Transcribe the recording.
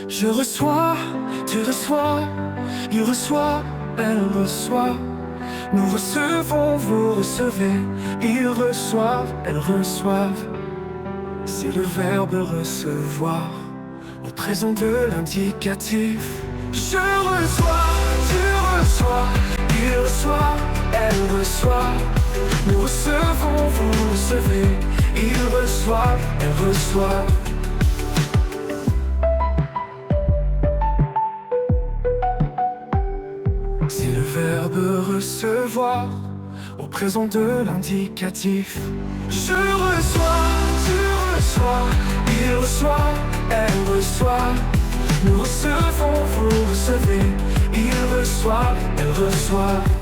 Je reçois, tu reçois, il reçoit, elle reçoit. Nous recevons, vous recevez, ils reçoivent, elles reçoivent. C'est le verbe recevoir au présent de l'indicatif. Je reçois, tu reçois, il reçoit, elle reçoit. Nous recevons, vous recevez, ils reçoivent, elles reçoivent. C'est le verbe recevoir au présent de l'indicatif. Je reçois, tu reçois, il reçoit, elle reçoit. Nous recevons, vous recevez, ils reçoivent, elles reçoivent.